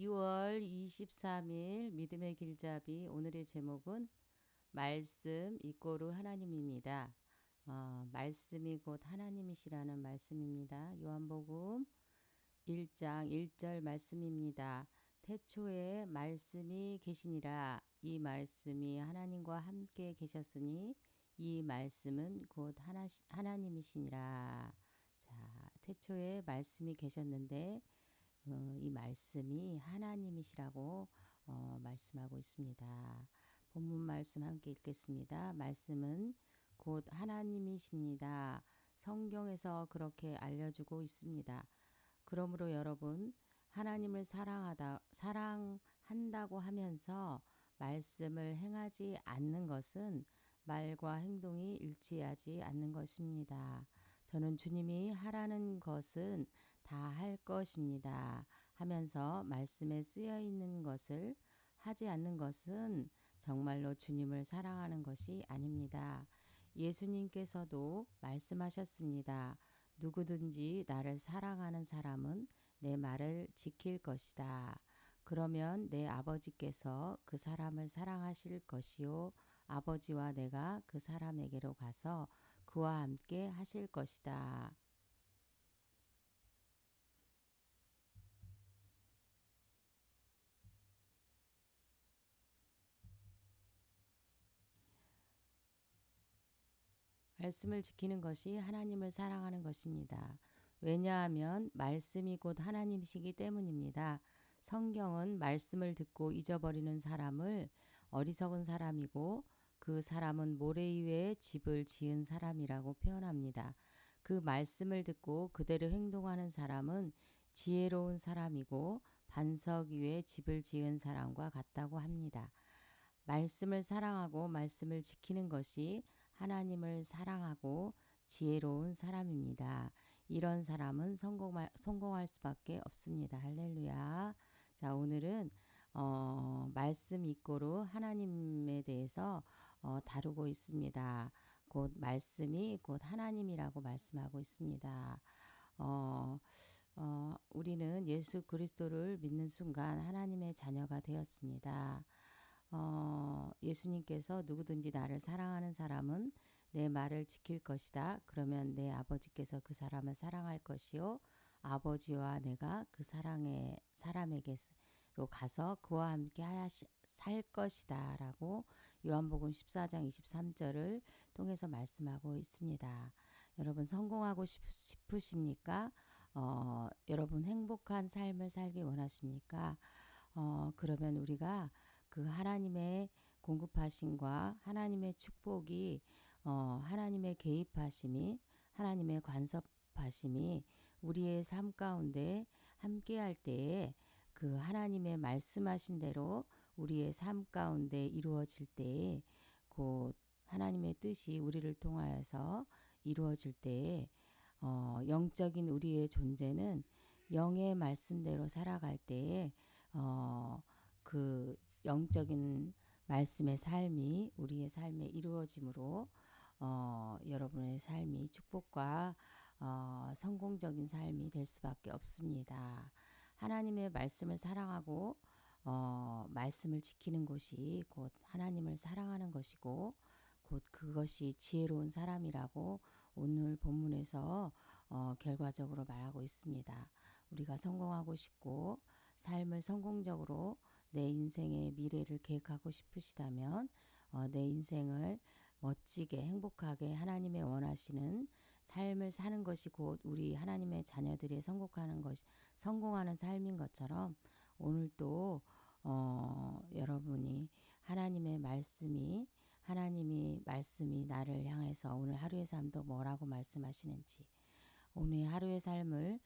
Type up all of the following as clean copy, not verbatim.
6월 23일 믿음의 길잡이 오늘의 제목은 말씀 이꼬르 하나님입니다. 말씀이 곧 하나님이시라는 말씀입니다. 요한복음 1장 1절 말씀입니다. 태초에 말씀이 계시니라. 이 말씀이 하나님과 함께 계셨으니 이 말씀은 곧 하나님이시니라. 자, 태초에 말씀이 계셨는데 이 말씀이 하나님이시라고 말씀하고 있습니다. 본문 말씀 함께 읽겠습니다. 말씀은 곧 하나님이십니다. 성경에서 그렇게 알려주고 있습니다. 그러므로 여러분 하나님을 사랑한다고 하면서 말씀을 행하지 않는 것은 말과 행동이 일치하지 않는 것입니다. 저는 주님이 하라는 것은 다 할 것입니다. 하면서 말씀에 쓰여 있는 것을 하지 않는 것은 정말로 주님을 사랑하는 것이 아닙니다. 예수님께서도 말씀하셨습니다. 누구든지 나를 사랑하는 사람은 내 말을 지킬 것이다. 그러면 내 아버지께서 그 사람을 사랑하실 것이요 아버지와 내가 그 사람에게로 가서 그와 함께 하실 것이다. 말씀을 지키는 것이 하나님을 사랑하는 것입니다. 왜냐하면 말씀이 곧 하나님이시기 때문입니다. 성경은 말씀을 듣고 잊어버리는 사람을 어리석은 사람이고 그 사람은 모래 위에 집을 지은 사람이라고 표현합니다. 그 말씀을 듣고 그대로 행동하는 사람은 지혜로운 사람이고 반석 위에 집을 지은 사람과 같다고 합니다. 말씀을 사랑하고 말씀을 지키는 것이 하나님을 사랑하고 지혜로운 사람입니다. 이런 사람은 성공할 수밖에 없습니다. 할렐루야. 자, 오늘은 말씀 이꼬르 하나님에 대해서 다루고 있습니다. 곧 말씀이 곧 하나님이라고 말씀하고 있습니다. 어, 우리는 예수 그리스도를 믿는 순간 하나님의 자녀가 되었습니다. 예수님께서 누구든지 나를 사랑하는 사람은 내 말을 지킬 것이다. 그러면 내 아버지께서 그 사람을 사랑할 것이요. 아버지와 내가 그 사람에게로 가서 그와 함께 살 것이다. 라고 요한복음 14장 23절을 통해서 말씀하고 있습니다. 여러분 성공하고 싶으십니까? 여러분 행복한 삶을 살기 원하십니까? 그러면 우리가 그 하나님의 공급하심과 하나님의 축복이 하나님의 개입하심이 하나님의 간섭하심이 우리의 삶 가운데 함께할 때에 그 하나님의 말씀하신 대로 우리의 삶 가운데 이루어질 때에 곧 하나님의 뜻이 우리를 통하여서 이루어질 때에 영적인 우리의 존재는 영의 말씀대로 살아갈 때에 그 영적인 말씀의 삶이 우리의 삶에 이루어짐으로 여러분의 삶이 축복과 성공적인 삶이 될 수밖에 없습니다. 하나님의 말씀을 사랑하고 말씀을 지키는 것이 곧 하나님을 사랑하는 것이고 곧 그것이 지혜로운 사람이라고 오늘 본문에서 결과적으로 말하고 있습니다. 우리가 성공하고 싶고 삶을 성공적으로 내 인생의 미래를 계획하고 싶으시다면 내 인생을 멋지게 행복하게 하나님의 원하시는 삶을 사는 것이 곧 우리 하나님의 자녀들이 성공하는 삶인 것처럼 오늘도 여러분이 하나님이 말씀이 나를 향해서 오늘 하루의 삶도 뭐라고 말씀하시는지 오늘 하루의 삶을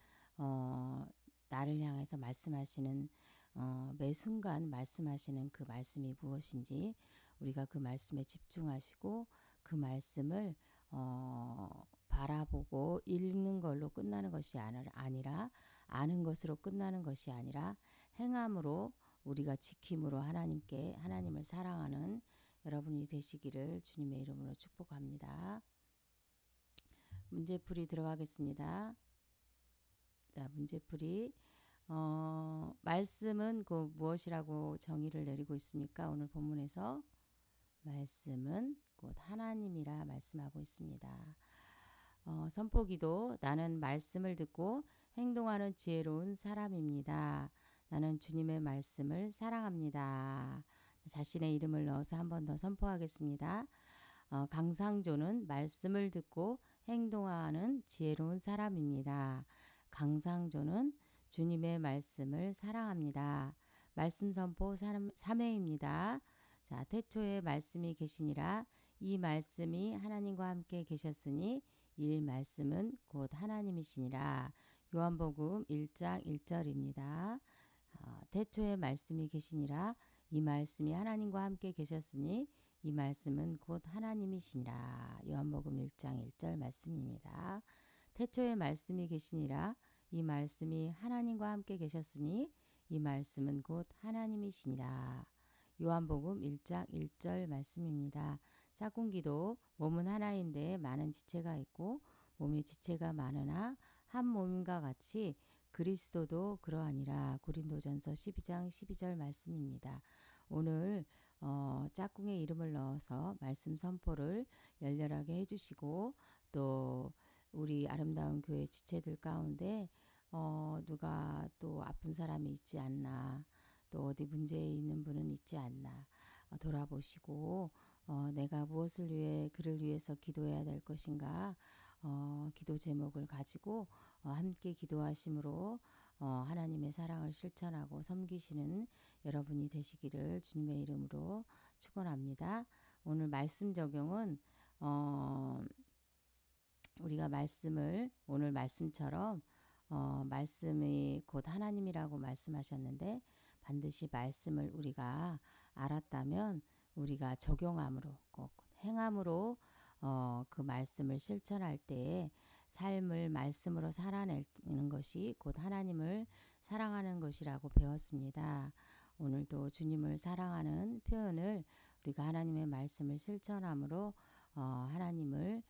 나를 향해서 말씀하시는 매 순간 말씀하시는 그 말씀이 무엇인지 우리가 그 말씀에 집중하시고 그 말씀을 바라보고 읽는 걸로 끝나는 것이 아니라 아는 것으로 끝나는 것이 아니라 행함으로 우리가 지킴으로 하나님을 사랑하는 여러분이 되시기를 주님의 이름으로 축복합니다. 문제풀이 들어가겠습니다. 자, 문제풀이 말씀은 그 무엇이라고 정의를 내리고 있습니까? 오늘 본문에서 말씀은 곧 하나님이라 말씀하고 있습니다. 선포기도 나는 말씀을 듣고 행동하는 지혜로운 사람입니다. 나는 주님의 말씀을 사랑합니다. 자신의 이름을 넣어서 한 번 더 선포하겠습니다. 강상조는 말씀을 듣고 행동하는 지혜로운 사람입니다. 강상조는 주님의 말씀을 사랑합니다. 말씀 선포 3회입니다. 자, 태초에 말씀이 계시니라. 이 말씀이 하나님과 함께 계셨으니 이 말씀은 곧 하나님이시니라. 요한복음 1장 1절입니다. 태초에 말씀이 계시니라. 이 말씀이 하나님과 함께 계셨으니 이 말씀은 곧 하나님이시니라. 요한복음 1장 1절 말씀입니다. 태초에 말씀이 계시니라. 이 말씀이 하나님과 함께 계셨으니 이 말씀은 곧 하나님이시니라. 요한복음 1장 1절 말씀입니다. 짝꿍기도 몸은 하나인데 많은 지체가 있고 몸에 지체가 많으나 한 몸과 같이 그리스도도 그러하니라. 고린도전서 12장 12절 말씀입니다. 오늘 짝꿍의 이름을 넣어서 말씀 선포를 열렬하게 해주시고 또 우리 아름다운 교회 지체들 가운데 누가 또 아픈 사람이 있지 않나 또 어디 문제 있는 분은 있지 않나 돌아보시고 내가 무엇을 위해 그를 위해서 기도해야 될 것인가 기도 제목을 가지고 함께 기도하심으로 하나님의 사랑을 실천하고 섬기시는 여러분이 되시기를 주님의 이름으로 축원합니다. 오늘 말씀 적용은 우리가 말씀을 오늘 말씀처럼 말씀이 곧 하나님이라고 말씀하셨는데 반드시 말씀을 우리가 알았다면 우리가 적용함으로 꼭 행함으로 그 말씀을 실천할 때에 삶을 말씀으로 살아내는 것이 곧 하나님을 사랑하는 것이라고 배웠습니다. 오늘도 주님을 사랑하는 표현을 우리가 하나님의 말씀을 실천함으로 하나님을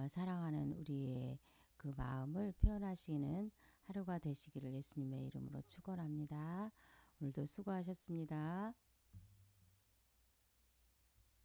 사랑하는 우리의 그 마음을 표현하시는 하루가 되시기를 예수님의 이름으로 축원합니다. 오늘도 수고하셨습니다.